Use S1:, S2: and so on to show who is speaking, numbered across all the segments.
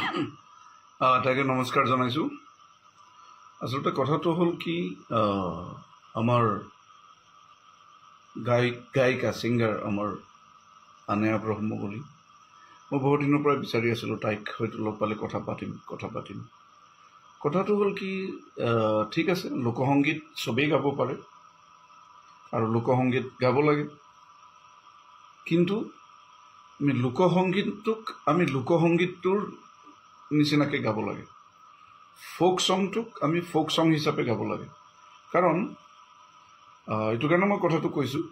S1: তাকে নমস্কাৰ জনাইছোঁ। আচলতে কথাটো হ'ল কি, আমাৰ গায়িকা ছিংগাৰ আমাৰ আনেয়া ব্ৰহ্মগুৰি, মই বহুত দিনৰ পৰা বিচাৰি আছিলোঁ তাইক হয়তো লগ পালে কথা পাতিম। কথাটো হ'ল কি, ঠিক আছে, লোকসংগীত চবেই গাব পাৰে আৰু লোকসংগীত গাব লাগে, কিন্তু আমি লোকসংগীতটোৰ নিচিনাকৈ গাব লাগে। ফোক সংটোক আমি ফোক সং হিচাপে গাব লাগে। কাৰণ এইটো কাৰণে মই কথাটো কৈছোঁ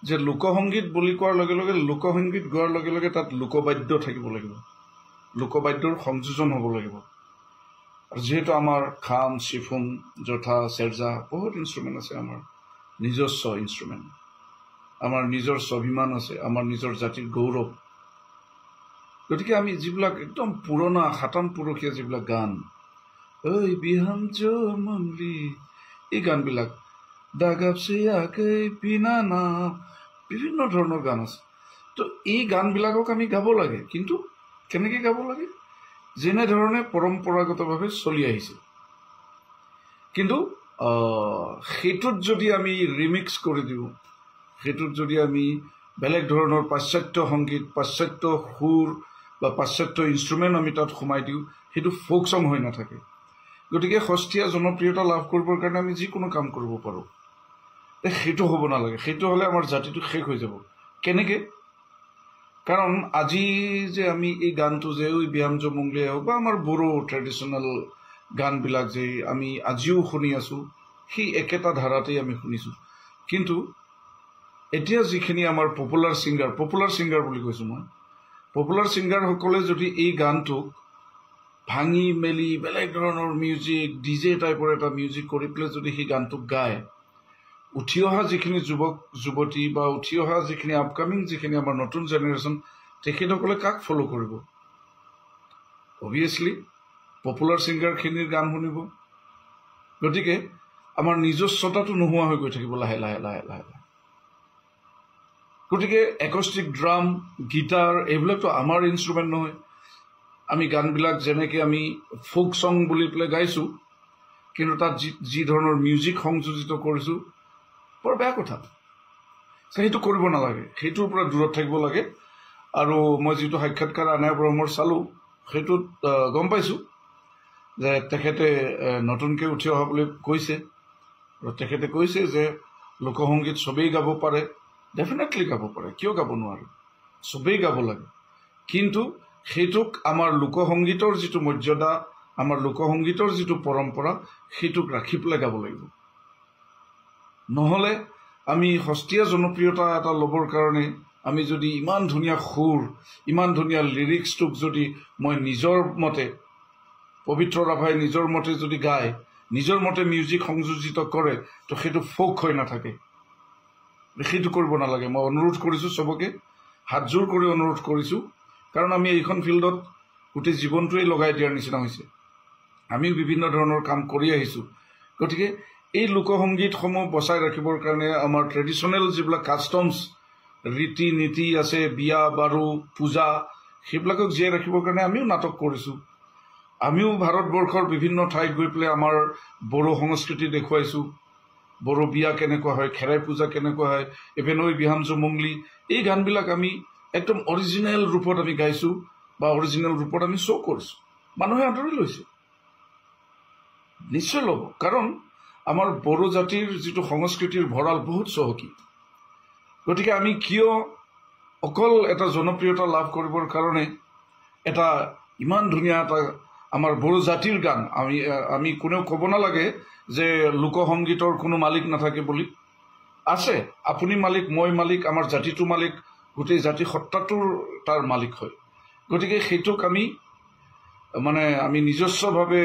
S1: যে লোকসংগীত বুলি কোৱাৰ লগে লগে, লোকসংগীত গোৱাৰ লগে লগে তাত লোকবাদ্য থাকিব লাগিব, লোকবাদ্যৰ সংযোজন হ'ব লাগিব। আৰু যিহেতু আমাৰ খাম, চিফুন, জথা, চেৰজা বহুত ইনষ্ট্ৰুমেণ্ট আছে, আমাৰ নিজস্ব ইনষ্ট্ৰুমেণ্ট, আমাৰ নিজৰ স্বাভিমান আছে, আমাৰ নিজৰ জাতিৰ গৌৰৱ। গতিকে আমি যিবিলাক একদম পুৰণা সাতাম পুৰুষীয়া যিবিলাক গান, ঐ বিহাম জমলি, এই গানবিলাক, দাগাপছে আকে পিনা না, বিভিন্ন ধৰণৰ গান আছে। তো এই গানবিলাকক আমি গাব লাগে, কিন্তু কেনেকৈ গাব লাগে? যেনেধৰণে পৰম্পৰাগতভাৱে চলি আহিছে। কিন্তু সেইটোত যদি আমি ৰিমিক্স কৰি দিওঁ, সেইটোত যদি আমি বেলেগ ধৰণৰ পাশ্চাত্য সংগীত, পাশ্চাত্য সুৰ বা পাশ্চাত্য ইনষ্ট্ৰুমেণ্ট আমি তাত সোমাই দিওঁ, সেইটো ফোক চং হৈ নাথাকে। গতিকে সস্তীয়া জনপ্ৰিয়তা লাভ কৰিবৰ কাৰণে আমি যিকোনো কাম কৰিব পাৰোঁ, সেইটো হ'ব নালাগে। সেইটো হ'লে আমাৰ জাতিটো শেষ হৈ যাব। কেনেকৈ? কাৰণ আজি যে আমি এই গানটো যে ঐ বিহাম জমংলিয়ে হওক বা আমাৰ বড়ো ট্ৰেডিশ্যনেল গানবিলাক যে আমি আজিও শুনি আছোঁ, সেই একেটা ধাৰাতেই আমি শুনিছোঁ। কিন্তু এতিয়া যিখিনি আমাৰ পপুলাৰ ছিংগাৰ বুলি কৈছোঁ মই, পপুলাৰ ছিংগাৰসকলে যদি এই গানটোক ভাঙি মেলি বেলেগ ধৰণৰ মিউজিক, ডিজে টাইপৰ এটা মিউজিক কৰি পেলাই যদি সেই গানটোক গায়, উঠি অহা যিখিনি যুৱক যুৱতী বা উঠি অহা যিখিনি আপকামিং যিখিনি আমাৰ নতুন জেনেৰেশ্যন, তেখেতসকলে কাক ফ'ল' কৰিব? অভিয়াছলি পপুলাৰ ছিংগাৰখিনিৰ গান শুনিব। গতিকে আমাৰ নিজস্বতাটো নোহোৱা হৈ গৈ থাকিব লাহে লাহে লাহে লাহে লাহে। গতিকে একষ্টিক ড্ৰাম, গীটাৰ এইবিলাকতো আমাৰ ইনষ্ট্ৰুমেণ্ট নহয়। আমি গানবিলাক যেনেকৈ আমি ফোক চং বুলি পেলাই গাইছোঁ, কিন্তু তাত যি ধৰণৰ মিউজিক সংযোজিত কৰিছোঁ, বৰ বেয়া কথা। সেইটো কৰিব নালাগে, সেইটোৰ পৰা দূৰত থাকিব লাগে। আৰু মই যিটো সাক্ষাৎকাৰ আনেয়া ব্ৰহ্মৰ চালোঁ, সেইটোত গম পাইছোঁ যে তেখেতে নতুনকৈ উঠি অহা বুলি কৈছে, আৰু তেখেতে কৈছে যে লোকসংগীত চবেই গাব পাৰে। ডেফিনেটলি গাব পাৰে, কিয় গাব নোৱাৰে? চবেই গাব লাগে, কিন্তু সেইটোক আমাৰ লোকসংগীতৰ যিটো মৰ্যাদা, আমাৰ লোকসংগীতৰ যিটো পৰম্পৰা, সেইটোক ৰাখি পেলাই গাব লাগিব। নহ'লে আমি সস্তীয়া জনপ্ৰিয়তা এটা ল'বৰ কাৰণে আমি যদি ইমান ধুনীয়া সুৰ, ইমান ধুনীয়া লিৰিক্সটোক যদি মই নিজৰ মতে, পবিত্ৰ ৰাভাই নিজৰ মতে যদি গায়, নিজৰ মতে মিউজিক সংযোজিত কৰে, তো সেইটো ফোক হৈ নাথাকে। সেইটো কৰিব নালাগে। মই অনুৰোধ কৰিছোঁ চবকে, হাতযোৰ কৰি অনুৰোধ কৰিছোঁ, কাৰণ আমি এইখন ফিল্ডত গোটেই জীৱনটোৱেই লগাই দিয়াৰ নিচিনা হৈছে। আমিও বিভিন্ন ধৰণৰ কাম কৰি আহিছোঁ। গতিকে এই লোকসংগীতসমূহ বচাই ৰাখিবৰ কাৰণে আমাৰ ট্ৰেডিশ্যনেল যিবিলাক কাষ্টমছ, ৰীতি নীতি আছে, বিয়া বাৰু, পূজা, সেইবিলাকক জীয়াই ৰাখিবৰ কাৰণে আমিও নাটক কৰিছোঁ। আমিও ভাৰতবৰ্ষৰ বিভিন্ন ঠাইত গৈ পেলাই আমাৰ বড়ো সংস্কৃতি দেখুৱাইছোঁ। বড়ো বিয়া কেনেকুৱা হয়, খেৰাই পূজা কেনেকুৱা হয়, ইভেন ঐ বিহাম জমংলি, এই গানবিলাক আমি একদম অৰিজিনেল ৰূপত আমি গাইছোঁ বা অৰিজিনেল ৰূপত আমি শ্ব' কৰিছোঁ। মানুহে আদৰি লৈছে, নিশ্চয় ল'ব। কাৰণ আমাৰ বড়ো জাতিৰ যিটো সংস্কৃতিৰ ভঁৰাল বহুত চহকী। গতিকে আমি কিয় অকল এটা জনপ্ৰিয়তা লাভ কৰিবৰ কাৰণে এটা ইমান ধুনীয়া এটা আমাৰ বড়ো জাতিৰ গান, আমি কোনেও ক'ব নালাগে যে লোকসংগীতৰ কোনো মালিক নাথাকে বুলি। আছে, আপুনি মালিক, মই মালিক, আমাৰ জাতিটো মালিক, গোটেই জাতি সত্তাটোৰ তাৰ মালিক হয়। গতিকে সেইটোক আমি নিজস্বভাৱে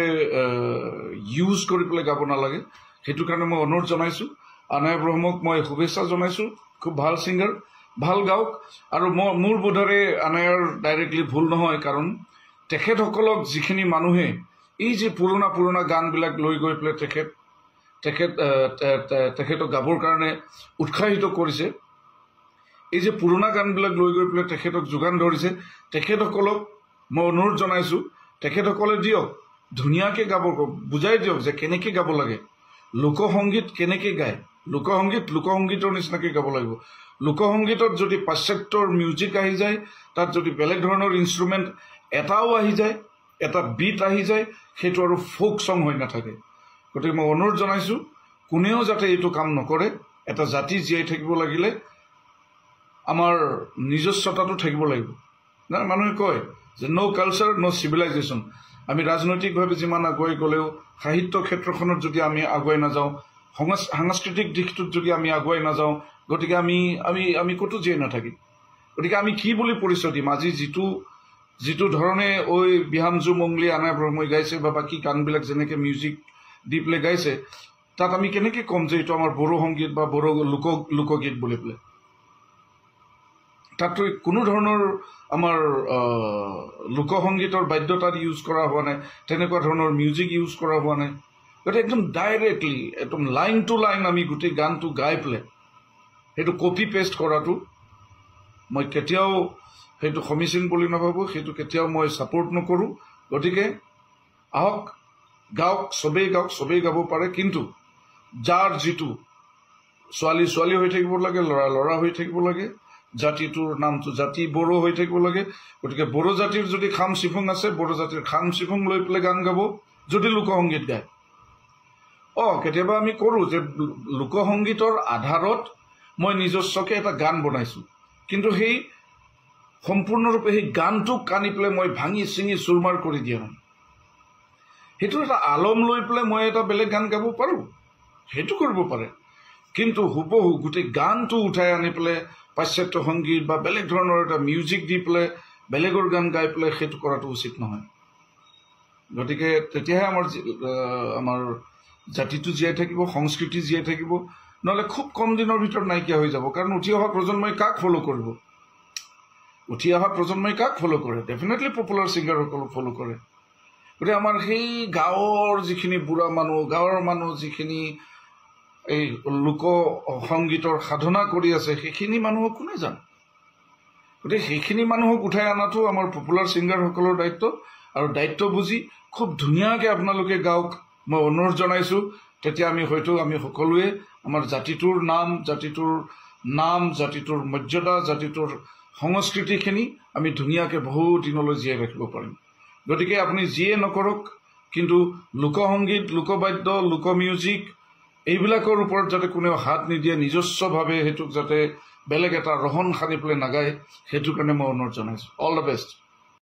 S1: ইউজ কৰি পেলাই গাব নালাগে। সেইটো কাৰণে মই অনুৰোধ জনাইছোঁ, আনেয়া ব্ৰহ্মক মই শুভেচ্ছা জনাইছোঁ। খুব ভাল ছিংগাৰ, ভাল গাওক। আৰু মোৰ বোধেৰে আনেয়াৰ ডাইৰেক্টলি ভুল নহয়, কাৰণ তেখেতসকলক যিখিনি মানুহে এই যে পুৰণা গানবিলাক লৈ গৈ পেলাই তেখেতক গাবৰ কাৰণে উৎসাহিত কৰিছে, এই যে পুৰণা গানবিলাক লৈ গৈ পেলাই তেখেতক যোগান ধৰিছে, তেখেতসকলক মই অনুৰোধ জনাইছোঁ তেখেতসকলে দিয়ক ধুনীয়াকৈ গাব বুজাই দিয়ক যে কেনেকৈ গাব লাগে লোকসংগীত কেনেকৈ গায় লোকসংগীতৰ নিচিনাকৈ গাব লাগিব লোকসংগীতত যদি পাশ্চাত্যৰ মিউজিক আহি যায় তাত যদি বেলেগ ধৰণৰ ইনষ্ট্ৰুমেণ্ট এটাও আহি যায় এটা বিট আহি যায় সেইটো আৰু ফোক সং হৈ নাথাকে গতিকে মই অনুৰোধ জনাইছোঁ কোনেও যাতে এইটো কাম নকৰে এটা জাতি জীয়াই থাকিব লাগিলে আমাৰ নিজস্বতাটো থাকিব লাগিব না মানুহে কয় যে নো কালচাৰ নো চিভিলাইজেশ্যন আমি ৰাজনৈতিকভাৱে যিমান আগুৱাই গ'লেও সাহিত্য ক্ষেত্ৰখনত যদি আমি আগুৱাই নাযাওঁ সাংস্কৃতিক দিশটোত যদি আমি আগুৱাই নাযাওঁ গতিকে আমি ক'তো জীয়াই নাথাকিম গতিকে আমি কি বুলি পৰিচয় দিম আজি যিটো ধৰণে ঐ বিহামজু মংলি আনাই ব্ৰহ্মই গাইছে বা বাকী গানবিলাক যেনেকৈ মিউজিক দি পেলাই গাইছে তাত আমি কেনেকৈ ক'ম যে এইটো আমাৰ বড়ো সংগীত বা বড়ো লোকগীত বুলি পেলাই তাততো কোনো ধৰণৰ আমাৰ লোকসংগীতৰ বাদ্যতাত ইউজ কৰা হোৱা নাই তেনেকুৱা ধৰণৰ মিউজিক ইউজ কৰা হোৱা নাই গতিকে একদম ডাইৰেক্টলি একদম লাইন টু লাইন আমি গোটেই গানটো গাই পেলাই সেইটো কপি পেষ্ট কৰাটো মই কেতিয়াও সেইটো সমীচীন বুলি নাভাবোঁ সেইটো কেতিয়াও মই ছাপোৰ্ট নকৰোঁ গতিকে আহক গাওক চবেই গাব পাৰে কিন্তু যাৰ যিটো ছোৱালী হৈ থাকিব লাগে ল'ৰা হৈ থাকিব লাগে জাতিটোৰ নামটো জাতি বড়ো হৈ থাকিব লাগে গতিকে বড়ো জাতিৰ যদি খাম চিফুং আছে বড়ো জাতিৰ খাম চিফুং লৈ পেলাই গান গাব যদি লোকসংগীত গায় কেতিয়াবা আমি কৰোঁ যে লোকসংগীতৰ আধাৰত মই নিজস্বকৈ এটা গান বনাইছোঁ কিন্তু সেই সম্পূৰ্ণৰূপে সেই গানটোক কানি পেলাই মই ভাঙি চিঙি চুৰমাৰ কৰি দিয়া নাই সেইটো এটা আলম লৈ পেলাই মই এটা বেলেগ গান গাব পাৰোঁ সেইটো কৰিব পাৰে কিন্তু হুবহু গোটেই গানটো উঠাই আনি পেলাই পাশ্চাত্য সংগীত বা বেলেগ ধৰণৰ এটা মিউজিক দি পেলাই বেলেগৰ গান গাই পেলাই সেইটো কৰাটো উচিত নহয় গতিকে তেতিয়াহে আমাৰ জাতিটো জীয়াই থাকিব সংস্কৃতি জীয়াই থাকিব নহ'লে খুব কম দিনৰ ভিতৰত নাইকিয়া হৈ যাব কাৰণ উঠি অহা প্ৰজন্মই কাক ফ'ল' কৰিব ডেফিনেটলি পপুলাৰ ছিংগাৰসকলক ফ'ল' কৰে গতিকে আমাৰ সেই গাঁৱৰ যিখিনি বুঢ়া মানুহ গাঁৱৰ মানুহ যিখিনি এই লোক সংগীতৰ সাধনা কৰি আছে সেইখিনি মানুহক কোনে জানে গতিকে সেইখিনি মানুহক উঠাই অনাটো আমাৰ পপুলাৰ ছিংগাৰসকলৰ দায়িত্ব আৰু দায়িত্ব বুজি খুব ধুনীয়াকৈ আপোনালোকে গাওক মই অনুৰোধ জনাইছোঁ তেতিয়া আমি সকলোৱে আমাৰ জাতিটোৰ জাতিটোৰ মৰ্যাদা জাতিটোৰ সংস্কৃতিখিনি আমি ধুনীয়াকৈ বহু দিনলৈ জীয়াই ৰাখিব পাৰিম গতিকে আপুনি যিয়ে নকৰক কিন্তু লোকসংগীত লোকবাদ্য লোকমিউজিক এইবিলাকৰ ওপৰত যাতে কোনেও হাত নিদিয়ে নিজস্বভাৱে সেইটোক যাতে বেলেগ এটা ৰহণ সানি পেলাই নাগায় সেইটো কাৰণে মই অনুৰোধ জনাইছোঁ অল দ্য বেষ্ট